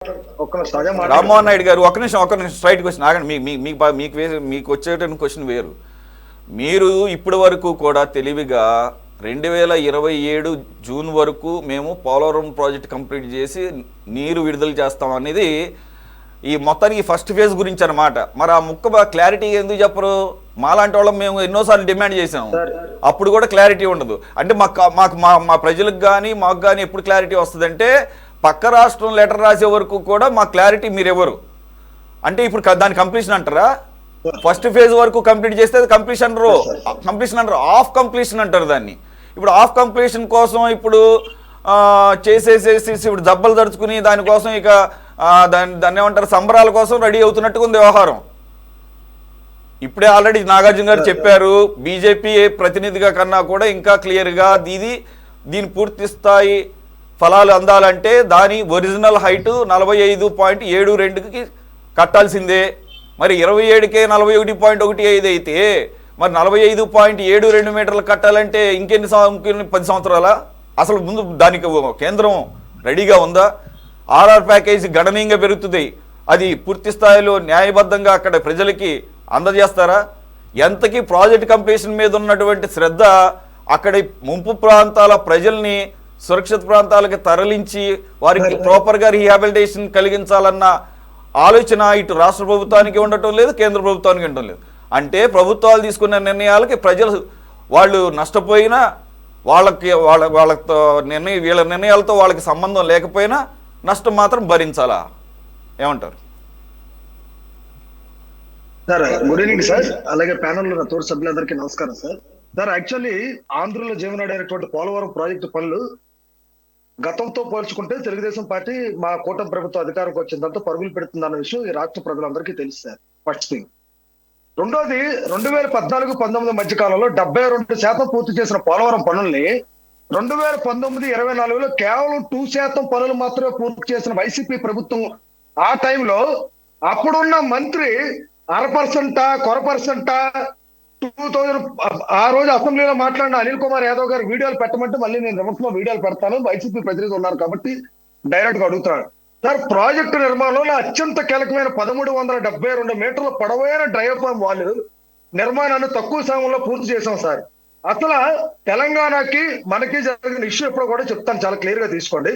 రామ్మోహన్ నాయుడు గారు ఒక నిమిషం స్ట్రైట్ క్వశ్చన్ ఆగండి. మీకు వచ్చేట క్వశ్చన్ వేరు. మీరు ఇప్పటి వరకు కూడా తెలివిగా 2027 జూన్ వరకు మేము పోలవరం ప్రాజెక్ట్ కంప్లీట్ చేసి నీరు విడుదల చేస్తాం అనేది ఈ మొత్తానికి ఫస్ట్ ఫేజ్ గురించి అనమాట. మరి ఆ ముక్క క్లారిటీ ఎందుకు చెప్పరు? మాలాంటి వాళ్ళం మేము ఎన్నోసార్లు డిమాండ్ చేసాము, అప్పుడు కూడా క్లారిటీ ఉండదు. అంటే మాకు మా ప్రజలకు కానీ మాకు కానీ ఎప్పుడు క్లారిటీ వస్తుందంటే పక్క రాష్ట్రం లెటర్ రాసే వరకు కూడా మా క్లారిటీ మీరు ఎవరు అంటే ఇప్పుడు దాని కంప్లీషన్ అంటారా? ఫస్ట్ ఫేజ్ వరకు కంప్లీట్ చేస్తే అది కంప్లీషన్ అంటారు, ఆఫ్ కంప్లీషన్ అంటారు దాన్ని. ఇప్పుడు ఆఫ్ కంప్లీషన్ కోసం ఇప్పుడు చేసేసేసి ఇప్పుడు జబ్బలు తడుచుకుని దానికోసం ఇక దాన్ని ఏమంటారు సంబరాల కోసం రెడీ అవుతున్నట్టుగా ఉంది వ్యవహారం. ఇప్పుడే ఆల్రెడీ నాగార్జున గారు చెప్పారు, బీజేపీ ప్రతినిధిగా కన్నా కూడా ఇంకా క్లియర్గా దీని పూర్తి స్థాయి ఫలాలు అందాలంటే దాని ఒరిజినల్ హైట్ 45.72కి కట్టాల్సిందే. మరి 27కే 41.15 అయితే మరి 45.72 మీటర్లు కట్టాలంటే ఇంకెన్ని 10 సంవత్సరాలా? అసలు ముందు దానికి కేంద్రం రెడీగా ఉందా? ఆర్ఆర్ ప్యాకేజీ గణనీయంగా పెరుగుతుంది, అది పూర్తి స్థాయిలో న్యాయబద్ధంగా అక్కడ ప్రజలకి అందజేస్తారా? ఎంతకీ ప్రాజెక్ట్ కంప్లీషన్ మీద ఉన్నటువంటి శ్రద్ధ అక్కడ ముంపు ప్రాంతాల ప్రజల్ని సురక్షిత ప్రాంతాలకు తరలించి వారికి ప్రాపర్గా రీహాబిలిటేషన్ కలిగించాలన్న ఆలోచన ఇటు రాష్ట్ర ప్రభుత్వానికి ఉండటం లేదు, కేంద్ర ప్రభుత్వానికి ఉండటం లేదు. అంటే ప్రభుత్వాలు తీసుకున్న నిర్ణయాలకి ప్రజలు వాళ్ళు నష్టపోయినా వాళ్ళతో వీళ్ళ నిర్ణయాలతో వాళ్ళకి సంబంధం లేకపోయినా నష్టం మాత్రం భరించాలా? ఏమంటారు సార్? గుడ్ ఈవినింగ్ సార్, అలాగే ప్యానెల్లో నా తోటి సభ్యులందరికీ నమస్కారం సార్. సార్ యాక్చువల్లీ ఆంధ్రలో జీవనాడైనటువంటి పోలవరం ప్రాజెక్టు పనులు గతంతో పోల్చుకుంటే తెలుగుదేశం పార్టీ మా కూటమి ప్రభుత్వం అధికారంకి వచ్చిన తర్వాత పరుగులు పెడుతుందన్న విషయం ఈ రాష్ట్ర ప్రజలందరికీ తెలుసు సార్. First thing. రెండోది 2014-19 మధ్య కాలంలో 72% పూర్తి చేసిన పోలవరం పనుల్ని 2019-24లో కేవలం 2% పనులు మాత్రమే పూర్తి చేసిన వైసీపీ ప్రభుత్వం ఆ టైంలో అప్పుడున్న మంత్రి 1/2%, 2000 ఆ రోజు అసెంబ్లీలో మాట్లాడిన అనిల్ కుమార్ యాదవ్ గారు వీడియోలు పెట్టమంటే మళ్ళీ నేను రివర్స్ లో వీడియోలు పెడతాను, వైసీపీ ప్రతినిధి ఉన్నారు కాబట్టి డైరెక్ట్ గా అడుగుతున్నాడు సార్. ప్రాజెక్టు నిర్మాణంలో అత్యంత కీలకమైన 1372 మీటర్ల పొడవైన డయాఫ్రామ్ వాల్ నిర్మాణాన్ని తక్కువ సమయంలో పూర్తి చేశాం సార్. అసలు తెలంగాణకి మనకి జరిగిన ఇష్యూ ఎప్పుడో కూడా చెప్తాను, చాలా క్లియర్ గా తీసుకోండి.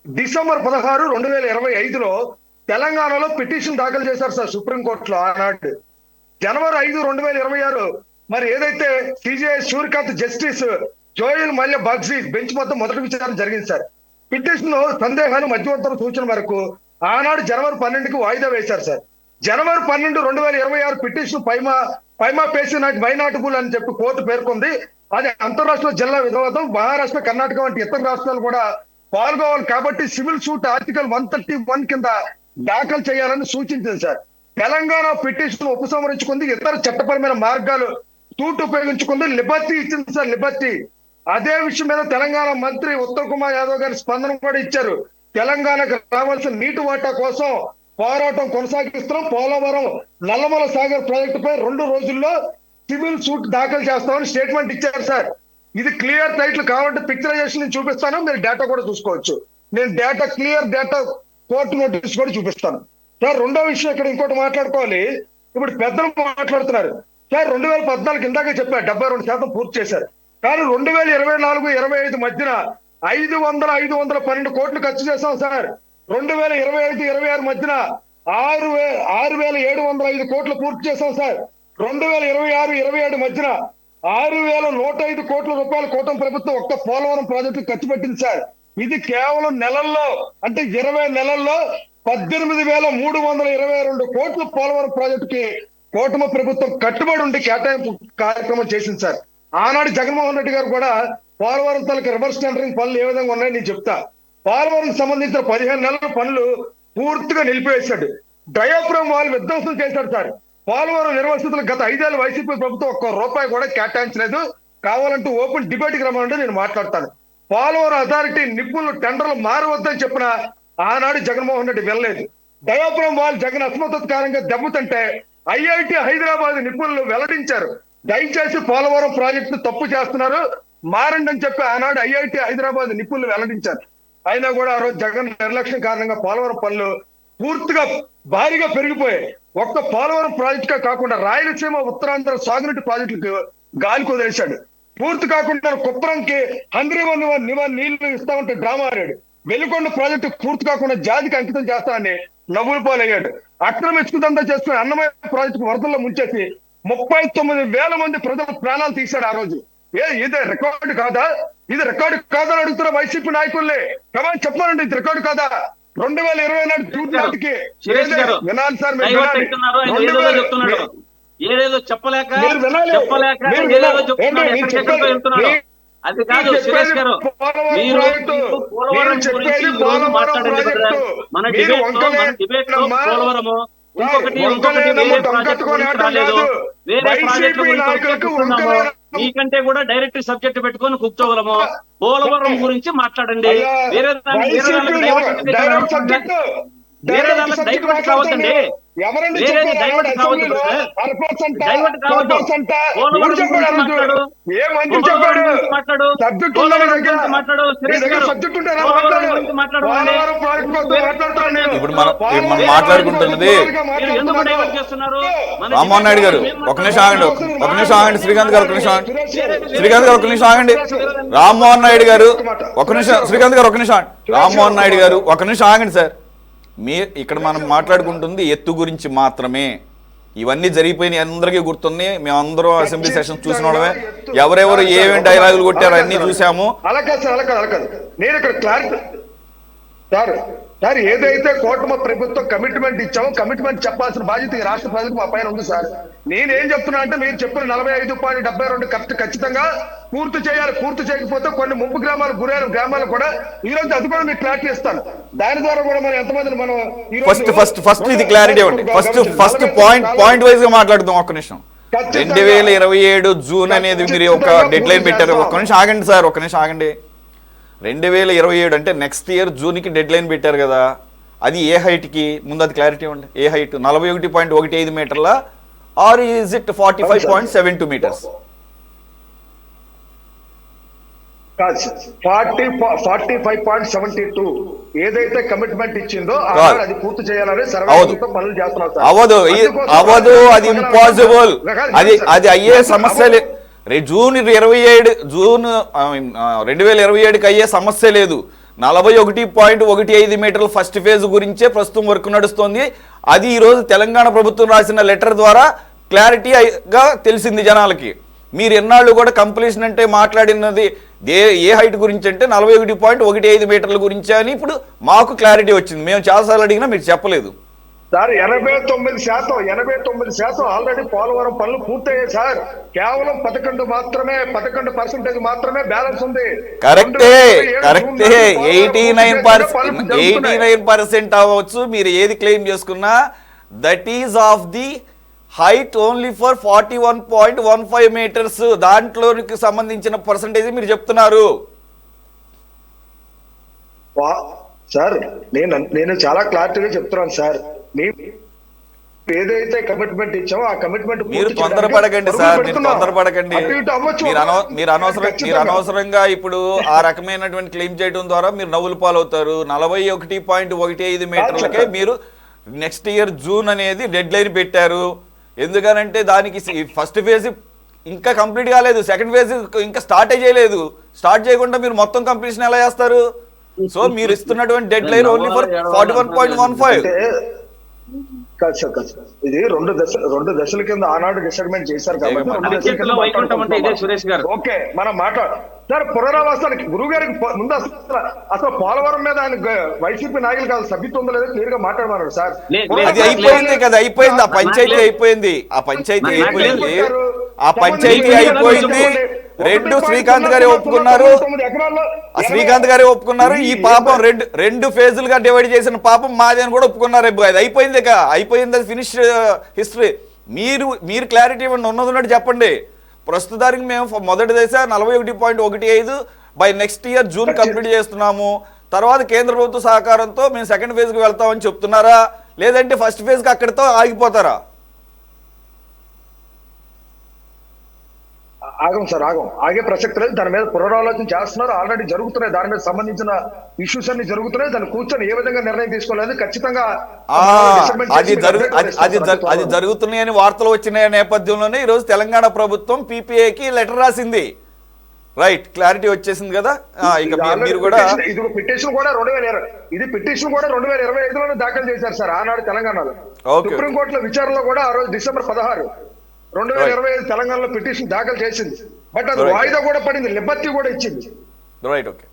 డిసెంబర్ 16, 2025లో తెలంగాణలో పిటిషన్ దాఖలు చేశారు సార్ సుప్రీంకోర్టులో ఆనాడు. జనవరి 5, 2026 మరి ఏదైతే CJI Surya Kant justice Joel Mallya Bagchi bench మొత్తం మొదటి విచారణ జరిగింది సార్. పిటిషన్ లో సందేహాలు మధ్యవర్తుల సూచన వరకు ఆనాడు జనవరి 12కి వాయిదా వేశారు సార్. జనవరి 12, 2026 పిటిషన్ పైమా పేసి నాటి మైనాటబుల్ అని చెప్పి కోర్టు పేర్కొంది. అది అంతరాష్ట్ర జిల్లా వివాదం, మహారాష్ట్ర, కర్ణాటక వంటి ఇతర రాష్ట్రాలు కూడా పాల్గొవాలి కాబట్టి సివిల్ సూట్ ఆర్టికల్ 131 కింద దాఖలు చేయాలని సూచించింది సార్. తెలంగాణ పిటిషన్ ఉపసంహరించుకుంది, ఇతర చట్టపరమైన మార్గాలు సూట్ ఉపయోగించుకుంది, లిబర్టీ ఇచ్చింది సార్, లిబర్టీ. అదే విషయం మీద తెలంగాణ మంత్రి ఉత్తమ్ కుమార్ యాదవ్ గారి స్పందన కూడా ఇచ్చారు. తెలంగాణకు రావాల్సిన నీటి వాటా కోసం పోరాటం కొనసాగిస్తున్నాం, పోలవరం నల్లమల సాగర్ ప్రాజెక్టు పై 2 రోజుల్లో సివిల్ సూట్ దాఖలు చేస్తామని స్టేట్మెంట్ ఇచ్చారు సార్. ఇది క్లియర్ టైటిల్, కావాలంటే పిక్చరైజేషన్ నేను చూపిస్తాను, మీరు డేటా కూడా చూసుకోవచ్చు. నేను data clear data court notice కూడా చూపిస్తాను సార్. రెండో విషయం ఇక్కడ ఇంకోటి మాట్లాడుకోవాలి. ఇప్పుడు పెద్దలు మాట్లాడుతున్నారు సార్. 2014 ఇందాకే చెప్పారు 72% పూర్తి చేశారు. కానీ 2024-25 మధ్యన 512 కోట్లు ఖర్చు చేశాం సార్. 2025-26 మధ్యన 6,705 కోట్లు పూర్తి చేశాం సార్. 2026-27 మధ్యన 6,105 కోట్ల రూపాయల కూటమి ప్రభుత్వం ఒక్క పోలవరం ప్రాజెక్టు ఖర్చు పెట్టింది సార్. ఇది కేవలం నెలల్లో, అంటే 20 నెలల్లో 18,322 కోట్లు పోలవరం ప్రాజెక్టుకి కూటమి ప్రభుత్వం కట్టుబడి ఉండి కేటాయింపు కార్యక్రమం చేసింది సార్. ఆనాడు జగన్మోహన్ రెడ్డి గారు కూడా పోలవరం తలకి రివర్స్ టెండరింగ్ పనులు ఏ విధంగా ఉన్నాయని నేను చెప్తా. పోలవరం సంబంధించిన 15 నెలల పనులు పూర్తిగా నిలిపివేశాడు. డయాఫ్రామ్ వాల్ విధ్వంసం చేశాడు సార్. పోలవరం నిర్వాసితులు గత 5 ఏళ్ళు వైసీపీ ప్రభుత్వం ఒక్క రూపాయి కూడా కేటాయించలేదు. కావాలంటూ ఓపెన్ డిబేట్కి రమ్మంటే నేను మాట్లాడతాను. పోలవరం అథారిటీ నిపుణులు టెండర్లు మారవద్దని చెప్పిన ఆనాడు జగన్మోహన్ రెడ్డి వెళ్ళలేదు. డయాఫ్రామ్ వాల్ జగన్ అసమర్థకారంగా దెబ్బతింటే ఐఐటి హైదరాబాద్ నిపుణులు వెల్లడించారు, దయచేసి పోలవరం ప్రాజెక్టు తప్పు చేస్తున్నారు, మారండి అని చెప్పి ఆనాడు ఐఐటి హైదరాబాద్ నిపుణులు వెల్లడించారు. అయినా కూడా ఆ రోజు జగన్ నిర్లక్ష్యం కారణంగా పోలవరం పనులు పూర్తిగా భారీగా పెరిగిపోయాయి. ఒక్క పోలవరం ప్రాజెక్టుగా కాకుండా రాయలసీమ ఉత్తరాంధ్ర సాగునీటి ప్రాజెక్టులకు గాలి కుదిరేశాడు. పూర్తి కాకుండా కుప్పరంకి నీళ్లు ఇస్తామంటే డ్రామా ఆడాడు. వెలుగొండ ప్రాజెక్టు పూర్తి కాకుండా జాతికి అంకితం చేస్తానని నవ్వుల పాలయ్యాడు. అక్రమ ఇసుకదంతా చేసుకుని అన్నమయ్య ప్రాజెక్టు వరదల్లో ముంచేసి 39,000 మంది ప్రజల ప్రాణాలు తీశాడు ఆ రోజు. ఇది రికార్డు కాదా? ఇది రికార్డు కాదా అని అడుగుతున్న వైసీపీ నాయకుల్ని. కమాన్ చెప్పాలండి, ఇది రికార్డు కాదా? 2024 జూన్ నాటికి వినాలి సార్, మీరు వినాలి. ఏదేదో చెప్పలేక అది కాదు సురేష్ గారు, మీరు పోలవరం గురించి ఈ రోజు మాట్లాడేది కదా, మన డిబేట్ లో పోలవరము ఇంకొకటి వేరే ప్రాజెక్ట్ గురించి రాలేదు, వేరే ప్రాజెక్టు గురించి మీకంటే కూడా డైరెక్ట్ సబ్జెక్ట్ పెట్టుకొని కూర్చోగలము. పోలవరం గురించి మాట్లాడండి, వేరే వేరే దానికి డైవర్ట్ కావద్దండి, వేరే డైవర్ట్ కావద్దు, డైవర్ట్ కావద్దు. పోలవరం గురించి మాట్లాడు, మాట్లాడు, మాట్లాడు, ఇప్పుడు మనం మాట్లాడుకుంటున్నది ఎందుకు డైవర్ట్ చేస్తున్నారు? రామ్మోహన్ నాయుడు గారు ఒక నిమిషం ఆగండి, ఒక నిమిషం ఆగండి. శ్రీకాంత్ గారు ఒక నిమిషం ఆగండి. శ్రీకాంత్ గారు ఒక నిమిషం ఆగండి. రామ్మోహన్ నాయుడు గారు ఒక నిమిషం. శ్రీకాంత్ గారు ఒక నిమిషం ఆగండి. రామ్మోహన్ నాయుడు గారు ఒక నిమిషం ఆగండి సార్. ఇక్కడ మనం మాట్లాడుకుంటుంది ఎత్తు గురించి మాత్రమే. ఇవన్నీ జరిగిపోయినాయి, అందరికీ గుర్తుంది. మేమందరం అసెంబ్లీ సెషన్ చూసిన వాళ్ళమే. ఎవరెవరు ఏమేమి డైలాగులు కొట్టారో అన్ని చూసాము. అలా కాదు సార్, అలా కాదు. నేను ఇక్కడ క్లారిటీ సార్, ఏదైతే కూటమి ప్రభుత్వం కమిట్మెంట్ ఇచ్చామో కమిట్మెంట్ చెప్పాల్సిన బాధ్యత ఈ రాష్ట్ర ప్రజలకు మా పైన ఉంది సార్. నేనేం చెప్తున్నా అంటే, మీరు చెప్పిన 45.72 ఖచ్చితంగా పూర్తి చేయాలి. పూర్తి చేయకపోతే కొన్ని ముంపు గ్రామాలు గురైన గ్రామాలు కూడా ఈ రోజు అది కూడా మీకు క్లారిటీ ఇస్తాను. దాని ద్వారా కూడా మనం ఎంతమంది మనం ఫస్ట్ ఇది క్లారిటీ ఇవ్వండి. ఫస్ట్ పాయింట్ వైజ్ గా మాట్లాడుతాం. ఒక్క నిమిషం. 2027 జూన్ అనేది మీరు ఒక డెడ్ లైన్ పెట్టారు. ఒక్క నిమిషం ఆగండి సార్, ఒక్క నిమిషం ఆగండి. 2027 అంటే నెక్స్ట్ ఇయర్ జూన్కి డెడ్ లైన్ పెట్టారు కదా, అది ఏ హైట్కి ముందు అది క్లారిటీ ఇవ్వండి. ఏ హైట్? 41.15 మీటర్ల ఆర్ ఈజ్ ఇట్ 45.72 మీటర్స్? 45.72 ఏదైతే కమిట్మెంట్ ఇచ్చిందో అది పూర్తి చేయాలని పనులు చేస్తున్నారు. అవదు, అది ఇంపాసిబుల్. అది అయ్యే సమస్య లేదు. జూన్ 2027కి అయ్యే సమస్య లేదు. 41.15 మీటర్ల ఫస్ట్ ఫేజ్ గురించే ప్రస్తుతం వర్క్ నడుస్తోంది. అది ఈరోజు తెలంగాణ ప్రభుత్వం రాసిన లెటర్ ద్వారా క్లారిటీగా తెలిసింది జనాలకి. మీరు ఎన్నాళ్ళు కూడా కంప్లీషన్ అంటే మాట్లాడినది ఏ హైట్ గురించి అంటే 41.15 మీటర్ల గురించి అని ఇప్పుడు మాకు క్లారిటీ వచ్చింది. మేము చాలాసార్లు అడిగినా మీరు చెప్పలేదు సార్. 89% ఆల్రెడీ పోలవరం పనులు పూర్తయ్యాయి సార్. కేవలం 11% మాత్రమే బ్యాలెన్స్ ఉంది. కరెక్టే. 89% అవ్వచ్చు మీరు ఏది క్లెయిమ్ చేసుకున్నా. That is of the height only for 41.15 metres. దాంట్లోకి సంబంధించిన పర్సంటేజ్ మీరు చెప్తున్నారు సార్. నేను చాలా క్లారిటీగా చెప్తున్నాను సార్. ఏదైతే కమిట్మెంట్ ఇచ్చామో ఆ కమిట్మెంట్ మీరు తొందరపడకండి సార్, మీరు తొందరపడకండి. మీరు అనవసరంగా ఇప్పుడు ఆ రకమైనటువంటి క్లెయిమ్ చేయడం ద్వారా మీరు నవ్వులు పాలవుతారు. 41.15 మీటర్లకే మీరు నెక్స్ట్ ఇయర్ జూన్ అనేది డెడ్ లైన్ పెట్టారు. ఎందుకనంటే దానికి ఫస్ట్ ఫేజ్ ఇంకా కంప్లీట్ కాలేదు, సెకండ్ ఫేజ్ ఇంకా స్టార్ట్ చేయలేదు. స్టార్ట్ చేయకుండా మీరు మొత్తం కంప్లీషన్ ఎలా చేస్తారు? సో మీరు ఇస్తున్నటువంటి డెడ్ లైన్ ఓన్లీ ఫర్ 41.15. ఇది రెండు దశల కింద ఆనాడు డిసైడ్మెంట్ చేశారు కాబట్టి ఓకే మనం మాట్లాడు సార్. పునరావాసానికి గురువు గారికి ముందు అసలు పోలవరం మీద ఆయన వైసీపీ నాయకులు కాదు సభ్యత్వం ఉందో లేదో క్లియర్ గా మాట్లాడమన్నారు సార్. అది అయిపోయింది కదా, అయిపోయింది. ఆ పంచాయతీ అయిపోయింది. రెండు శ్రీకాంత్ గారే ఒప్పుకున్నారు. ఈ పాపం రెండు ఫేజులుగా డివైడ్ చేసిన పాపం మాది అని కూడా ఒప్పుకున్నారు. అది అయిపోయింది, అయిపోయింది. అది ఫినిష్ హిస్టరీ. మీరు క్లారిటీ ఇవ్వండి, ఉన్నది చెప్పండి. ప్రస్తుతానికి మేము మొదటి దశ 41.15 by next year June complete చేస్తున్నాము. తర్వాత కేంద్ర ప్రభుత్వ సహకారంతో మేము సెకండ్ ఫేజ్కి వెళ్తామని చెప్తున్నారా, లేదంటే ఫస్ట్ ఫేజ్కి అక్కడితో ఆగిపోతారా? ఆగం సార్, ఆగే ప్రసక్తి లేదు. దాని మీద పునరాలోచన చేస్తున్నారు, ఆల్రెడీ జరుగుతున్నాయి. దాని మీద సంబంధించిన ఇష్యూస్ అన్ని జరుగుతున్నాయి. దాన్ని కూర్చొని ఏ విధంగా నిర్ణయం తీసుకోలేదు ఖచ్చితంగా అది జరుగుతున్నాయని వార్తలు వచ్చిన నేపథ్యంలోనే ఈరోజు తెలంగాణ ప్రభుత్వం పీపీఏకి లెటర్ రాసింది. రైట్, క్లారిటీ వచ్చేసింది కదా. ఇక మీరు కూడా ఇది పిటిషన్ కూడా 2025లోనే దాఖలు చేశారు సార్ ఆనాడు తెలంగాణలో. సుప్రీంకోర్టులో విచారణలో కూడా ఆ రోజు డిసెంబర్ 16, 2025 తెలంగాణలో పిటిషన్ దాఖలు చేసింది. బట్ అది వాయిదా కూడా పడింది, లిబర్టీ కూడా ఇచ్చింది. Right, okay.